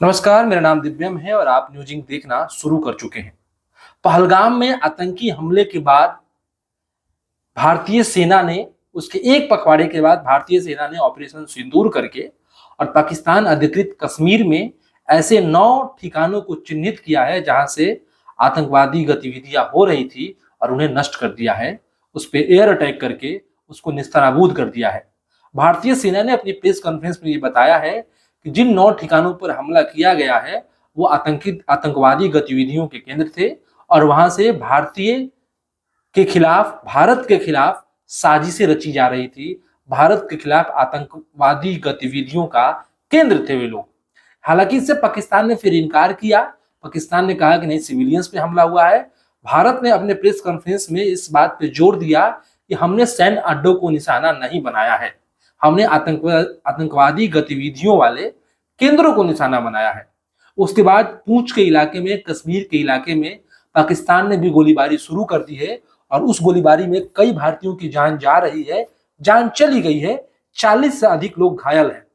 नमस्कार, मेरा नाम दिव्यम है और आप न्यूजिंग देखना शुरू कर चुके हैं। पहलगाम में आतंकी हमले के बाद भारतीय सेना ने उसके एक पखवाड़े के बाद भारतीय सेना ने ऑपरेशन सिंदूर करके और पाकिस्तान अधिकृत कश्मीर में ऐसे 9 ठिकानों को चिन्हित किया है जहां से आतंकवादी गतिविधियां हो रही थी और उन्हें नष्ट कर दिया है। उस पर एयर अटैक करके उसको निस्तानाबूद कर दिया है। भारतीय सेना ने अपनी प्रेस कॉन्फ्रेंस में ये बताया है कि जिन 9 ठिकानों पर हमला किया गया है वो आतंकवादी गतिविधियों के केंद्र थे और वहां से भारत के खिलाफ साजिशें रची जा रही थी। भारत के खिलाफ आतंकवादी गतिविधियों का केंद्र थे वे लोग। हालांकि इससे पाकिस्तान ने फिर इनकार किया। पाकिस्तान ने कहा कि नहीं, सिविलियंस पे हमला हुआ है। भारत ने अपने प्रेस कॉन्फ्रेंस में इस बात पे जोर दिया कि हमने सैन्य अड्डों को निशाना नहीं बनाया है, हमने आतंकवादी गतिविधियों वाले केंद्रों को निशाना बनाया है। उसके बाद पूंछ के इलाके में, कश्मीर के इलाके में पाकिस्तान ने भी गोलीबारी शुरू कर दी है और उस गोलीबारी में कई भारतीयों की जान जा रही है, जान चली गई है, 40 से अधिक लोग घायल हैं।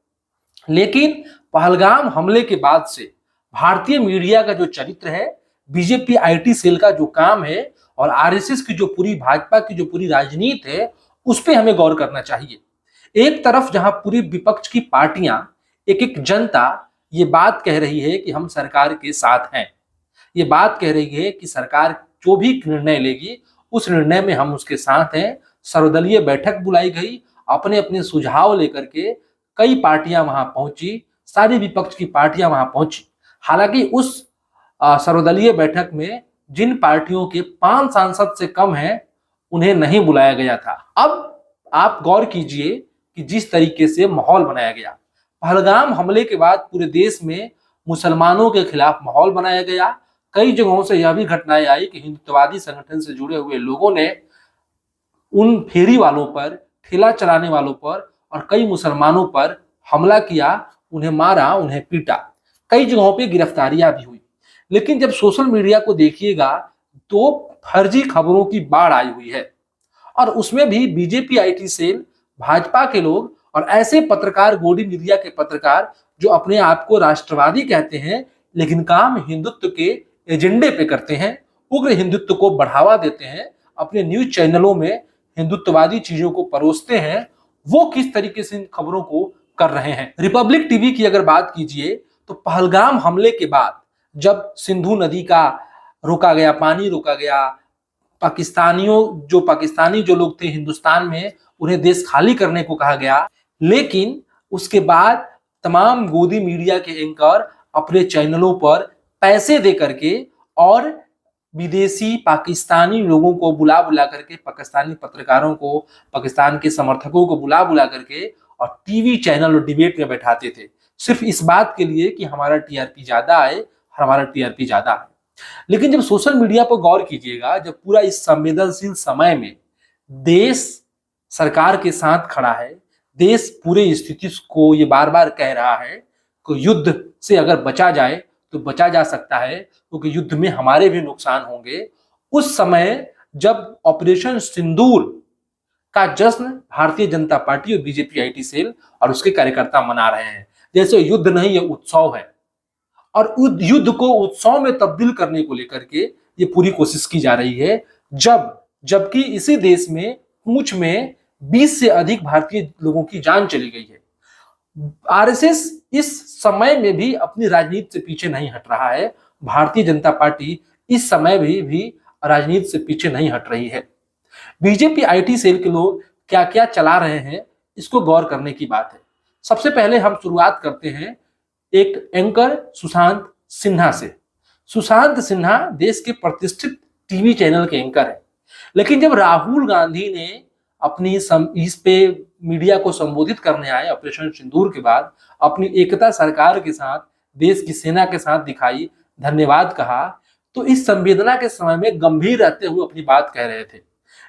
लेकिन पहलगाम हमले के बाद से भारतीय मीडिया का जो चरित्र है, बीजेपी आईटी सेल का जो काम है और आरएसएस की जो पूरी, भाजपा की जो पूरी राजनीति है, उस पर हमें गौर करना चाहिए। एक तरफ जहां पूरी विपक्ष की पार्टियां, एक एक जनता ये बात कह रही है कि हम सरकार के साथ हैं, ये बात कह रही है कि सरकार जो भी निर्णय लेगी उस निर्णय में हम उसके साथ हैं। सर्वदलीय बैठक बुलाई गई, अपने अपने सुझाव लेकर के कई पार्टियां वहां पहुंची, सारी विपक्ष की पार्टियां वहां पहुंची। हालांकि उस सर्वदलीय बैठक में जिन पार्टियों के 5 सांसद से कम हैं उन्हें नहीं बुलाया गया था। अब आप गौर कीजिए कि जिस तरीके से माहौल बनाया गया, पहलगाम हमले के बाद पूरे देश में मुसलमानों के खिलाफ माहौल बनाया गया। कई जगहों से यह भी घटनाएं आई कि हिंदुत्ववादी संगठन से जुड़े हुए लोगों ने उन फेरी वालों पर, ठेला चलाने वालों पर और कई मुसलमानों पर हमला किया, उन्हें मारा, उन्हें पीटा। कई जगहों पे गिरफ्तारियां भी हुई। लेकिन जब सोशल मीडिया को देखिएगा तो फर्जी खबरों की बाढ़ आई हुई है और उसमें भी बीजेपी आईटी सेल, भाजपा के लोग और ऐसे पत्रकार, गोदी मीडिया के पत्रकार जो अपने आप को राष्ट्रवादी कहते हैं लेकिन काम हिंदुत्व के एजेंडे पे करते हैं, उग्र हिंदुत्व को बढ़ावा देते हैं, अपने न्यूज चैनलों में हिंदुत्ववादी चीजों को परोसते हैं, वो किस तरीके से इन खबरों को कर रहे हैं। रिपब्लिक टीवी की अगर बात कीजिए तो पहलगाम हमले के बाद जब सिंधु नदी का रोका गया, पानी रोका गया, पाकिस्तानी जो लोग थे हिंदुस्तान में, उन्हें देश खाली करने को कहा गया। लेकिन उसके बाद तमाम गोदी मीडिया के एंकर अपने चैनलों पर पैसे दे करके और विदेशी पाकिस्तानी लोगों को बुला बुला करके, पाकिस्तानी पत्रकारों को, पाकिस्तान के समर्थकों को बुला बुला करके और टीवी चैनल और डिबेट में बैठाते थे, सिर्फ इस बात के लिए कि हमारा टीआरपी ज्यादा आए, हमारा टीआरपी ज्यादा आए। लेकिन जब सोशल मीडिया पर गौर कीजिएगा, जब पूरा इस संवेदनशील समय में देश सरकार के साथ खड़ा है, देश पूरे स्थिति को ये बार बार कह रहा है कि युद्ध से अगर बचा जाए तो बचा जा सकता है क्योंकि युद्ध में हमारे भी नुकसान होंगे, उस समय जब ऑपरेशन सिंदूर का जश्न भारतीय जनता पार्टी और बीजेपी आईटी सेल और उसके कार्यकर्ता मना रहे हैं जैसे युद्ध नहीं, ये उत्सव है। और युद्ध को उत्सव में तब्दील करने को लेकर के ये पूरी कोशिश की जा रही है, जबकि इसी देश में पूंछ में 20 से अधिक भारतीय लोगों की जान चली गई है। आरएसएस इस समय में भी अपनी राजनीति से पीछे नहीं हट रहा है। भारतीय जनता पार्टी इस समय भी राजनीति से पीछे नहीं हट रही है। बीजेपी आईटी सेल के लोग क्या क्या चला रहे हैं, इसको गौर करने की बात है। सबसे पहले हम शुरुआत करते हैं एक एंकर सुशांत सिन्हा से। सुशांत सिन्हा देश के प्रतिष्ठित टीवी चैनल के एंकर है, लेकिन जब राहुल गांधी ने अपनी इस पे मीडिया को संबोधित करने आए ऑपरेशन सिंदूर के बाद, अपनी एकता सरकार के साथ, देश की सेना के साथ दिखाई, धन्यवाद कहा, तो इस संवेदना के समय में गंभीर रहते हुए अपनी बात कह रहे थे।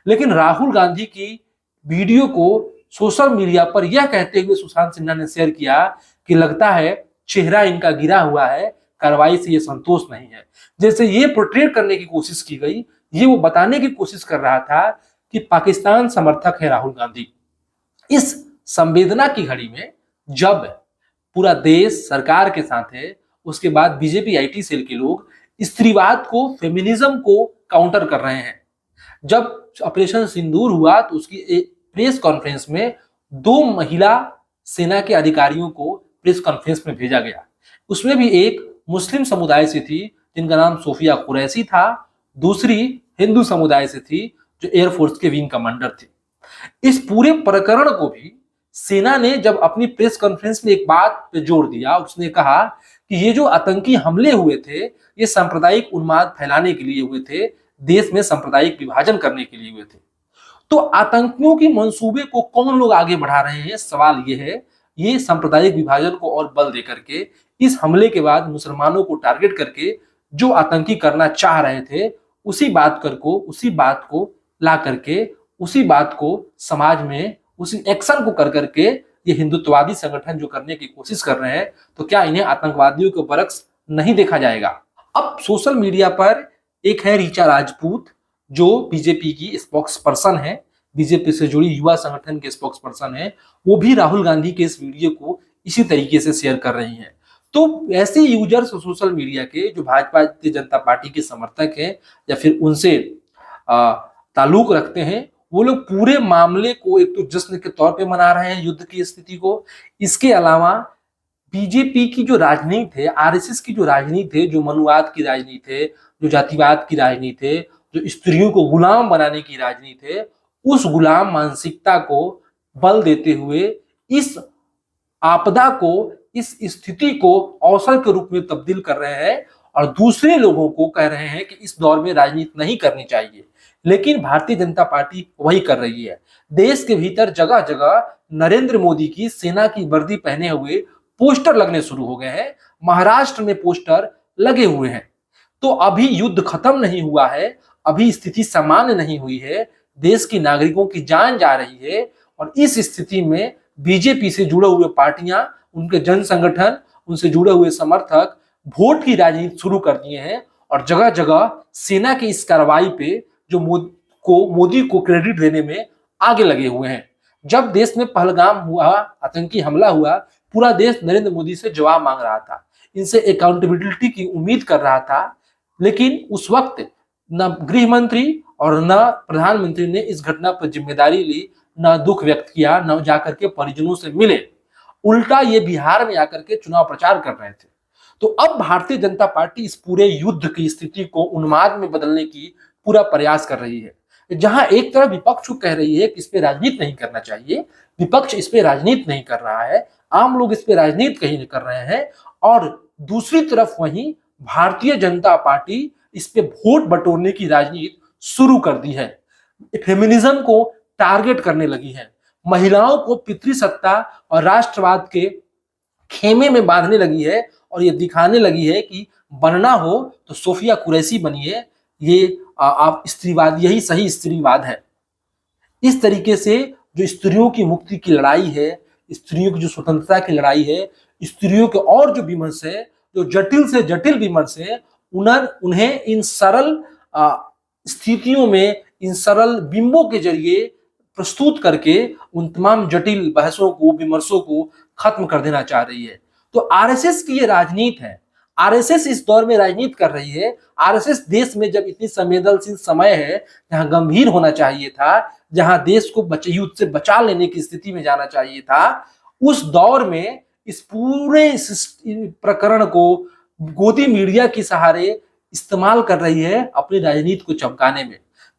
लेकिन राहुल गांधी की वीडियो को सोशल मीडिया पर यह कहते हुए सुशांत सिन्हा ने शेयर किया कि लगता है चेहरा इनका गिरा हुआ है, कार्रवाई से ये संतोष नहीं है। जैसे ये पोर्ट्रेट करने की कोशिश की गई, ये वो बताने की कोशिश कर रहा था कि पाकिस्तान समर्थक है राहुल गांधी। इस संवेदना की घड़ी में जब पूरा देश सरकार के साथ है, उसके बाद बीजेपी आईटी सेल के लोग स्त्रीवाद को, फेमिनिज्म को काउंटर कर रहे हैं। जब ऑपरेशन सिंदूर हुआ तो उसकी एक प्रेस कॉन्फ्रेंस में 2 महिला सेना के अधिकारियों को प्रेस कॉन्फ्रेंस में भेजा गया। उसमें भी एक मुस्लिम समुदाय से थी जिनका नाम सोफिया कुरैशी था, दूसरी हिंदू समुदाय से थी जो एयरफोर्स के विंग कमांडर थे। इस पूरे प्रकरण को भी सेना ने जब अपनी प्रेस कॉन्फ्रेंस में एक बात पे जोर दिया, उसने कहा कि ये जो आतंकी हमले हुए थे ये सांप्रदायिक उन्माद फैलाने के लिए हुए थे, देश में सांप्रदायिक विभाजन करने के लिए हुए थे। तो आतंकियों की मंसूबे को कौन लोग आगे बढ़ा रहे हैं, सवाल ये है। ये सांप्रदायिक विभाजन को और बल दे करके इस हमले के बाद मुसलमानों को टारगेट करके जो आतंकी करना चाह रहे थे उसी बात को ला करके, उसी बात को समाज में, उसी एक्शन को कर करके ये हिंदुत्ववादी संगठन जो करने की कोशिश कर रहे हैं, तो क्या इन्हें आतंकवादियों के बरक्स नहीं देखा जाएगा? अब सोशल मीडिया पर एक है ऋचा राजपूत जो बीजेपी की स्पोक्स पर्सन है, बीजेपी से जुड़ी युवा संगठन के स्पोक्स पर्सन है, वो भी राहुल गांधी के इस वीडियो को इसी तरीके से शेयर कर रही हैं। तो ऐसे यूजर्स सोशल मीडिया के जो भाजपा भारतीय जनता पार्टी के समर्थक हैं या फिर उनसे ताल्लुक रखते हैं, वो लोग पूरे मामले को एक तो जश्न के तौर पे मना रहे हैं, युद्ध की स्थिति को। इसके अलावा बीजेपी की जो राजनीति है, आरएसएस की जो राजनीति है, जो मनुवाद की राजनीति है, जो जातिवाद की राजनीति है, जो स्त्रियों को गुलाम बनाने की राजनीति है, उस गुलाम मानसिकता को बल देते हुए इस आपदा को, इस स्थिति को अवसर के रूप में तब्दील कर रहे हैं और दूसरे लोगों को कह रहे हैं कि इस दौर में राजनीति नहीं करनी चाहिए। लेकिन भारतीय जनता पार्टी वही कर रही है। देश के भीतर जगह जगह नरेंद्र मोदी की सेना की वर्दी पहने हुए पोस्टर लगने शुरू हो गए हैं। महाराष्ट्र में पोस्टर लगे हुए हैं। तो अभी युद्ध खत्म नहीं हुआ है, अभी स्थिति सामान्य नहीं हुई है, देश की नागरिकों की जान जा रही है और इस स्थिति में बीजेपी से जुड़े हुए पार्टियां, उनके जन संगठन, उनसे जुड़े हुए समर्थक वोट की राजनीति शुरू कर दिए हैं और जगह जगह सेना की इस कार्रवाई पे जो मोदी को क्रेडिट देने में आगे लगे हुए हैं। जब देश में पहलगाम हुआ, आतंकी हमला हुआ, पूरा देश नरेंद्र मोदी से जवाब मांग रहा था, इनसे अकाउंटेबिलिटी की उम्मीद कर रहा था। लेकिन उस वक्त न गृह मंत्री और न प्रधानमंत्री ने इस घटना पर जिम्मेदारी ली, न दुख व्यक्त किया, न जाकर के परिजनों से मिले। उल्टा ये बिहार में आकर के चुनाव प्रचार कर रहे थे। तो अब भारतीय जनता पार्टी इस पूरे युद्ध की स्थिति को उन्माद में बदलने की पूरा प्रयास कर रही है। जहां एक तरफ विपक्ष कह रही है कि इस पे राजनीति नहीं करना चाहिए, विपक्ष इस पे राजनीति नहीं कर रहा है, आम लोग इस पे राजनीति कहीं नहीं कर रहे हैं, और दूसरी तरफ वहीं भारतीय जनता पार्टी इस पे वोट बटोरने की राजनीति शुरू कर दी है। फेमिनिज्म को टारगेट करने लगी है, महिलाओं को पितृसत्ता और राष्ट्रवाद के खेमे में बांधने लगी है और ये दिखाने लगी है कि बनना हो तो सोफिया कुरैशी बनिए, ये आप स्त्रीवाद, यही सही स्त्रीवाद है। इस तरीके से जो स्त्रियों की मुक्ति की लड़ाई है, स्त्रियों की जो स्वतंत्रता की लड़ाई है, स्त्रियों के और जो विमर्श है, जो जटिल से जटिल विमर्श है, उन्हें इन सरल स्थितियों में, इन सरल बिंबों के जरिए प्रस्तुत करके उन तमाम जटिल बहसों को, विमर्शों को खत्म कर देना चाह रही है। तो आरएसएस की ये राजनीति है। आरएसएस इस दौर में राजनीति कर रही है। आरएसएस देश में जब इतनी संवेदनशील समय है, जहां गंभीर होना चाहिए था, जहां देश को युद्ध से बचा लेने की स्थिति में जाना चाहिए था, उस दौर में इस पूरे प्रकरण को गोदी मीडिया के सहारे इस्तेमाल कर रही है अपनी राजनीति को चमकाने में।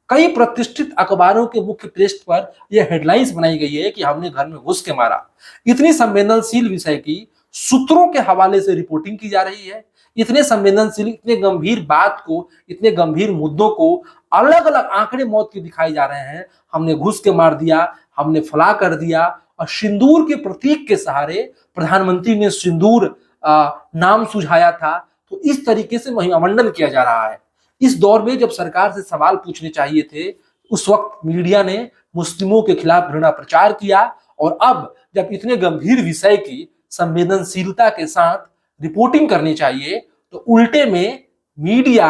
कई प्रतिष्ठित अखबारों के मुख्य पृष्ठ पर यह हेडलाइंस बनाई गई है कि हमने घर में घुस के मारा। इतनी संवेदनशील विषय की सूत्रों के हवाले से रिपोर्टिंग की जा रही है। इतने संवेदनशील, इतने गंभीर बात को, इतने गंभीर मुद्दों को अलग अलग आंकड़े मौत के दिखाई जा रहे हैं। हमने घुस के मार दिया, हमने फला कर दिया, और सिंदूर के प्रतीक के सहारे प्रधानमंत्री ने सिंदूर नाम सुझाया था। तो इस तरीके से महिमामंडन किया जा रहा है। इस दौर में जब सरकार से सवाल पूछने चाहिए थे, उस वक्त मीडिया ने मुस्लिमों के खिलाफ घृणा प्रचार किया, और अब जब इतने गंभीर विषय की संवेदनशीलता के साथ रिपोर्टिंग करनी चाहिए, तो उल्टे में मीडिया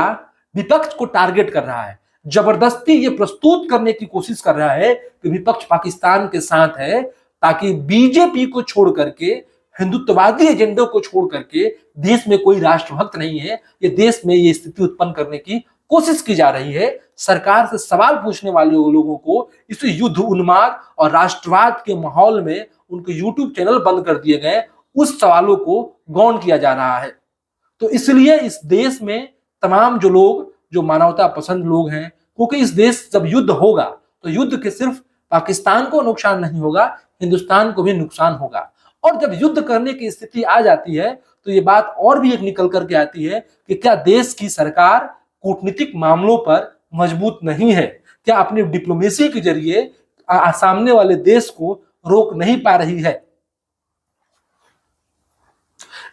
विपक्ष को टारगेट कर रहा है। जबरदस्ती ये प्रस्तुत करने की कोशिश कर रहा है कि विपक्ष पाकिस्तान के साथ है, ताकि बीजेपी को छोड़ करके हिंदुत्ववादी एजेंडे को छोड़ करके देश में कोई राष्ट्रभक्त नहीं है। ये देश में ये स्थिति उत्पन्न करने की कोशिश की जा रही है। सरकार से सवाल पूछने वाले लोगों को इस युद्ध उन्माद और राष्ट्रवाद के माहौल में उनके यूट्यूब चैनल बंद कर दिए गए, उस सवालों को गौन किया जा रहा है। तो इसलिए इस देश में तमाम जो लोग, जो मानवता पसंद लोग हैं, क्योंकि इस देश जब युद्ध होगा तो युद्ध के सिर्फ पाकिस्तान को नुकसान नहीं होगा, हिंदुस्तान को भी नुकसान होगा। और जब युद्ध करने की स्थिति आ जाती है तो ये बात और भी एक निकल करके आती है कि क्या देश की सरकार कूटनीतिक मामलों पर मजबूत नहीं है, क्या अपनी डिप्लोमेसी के जरिए सामने वाले देश को रोक नहीं पा रही है।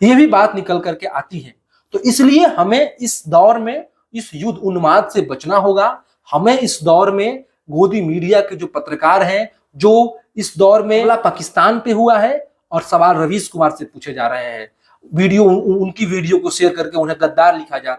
ये भी बात निकल करके आती है। तो इसलिए हमें इस दौर में इस युद्ध उन्माद से बचना होगा। हमें इस दौर में गोदी मीडिया के जो पत्रकार हैं, जो इस दौर में पाकिस्तान पे हुआ है और सवाल रवीश कुमार से पूछे जा रहे हैं, उनकी वीडियो को शेयर करके उन्हें गद्दार लिखा जा रहा है।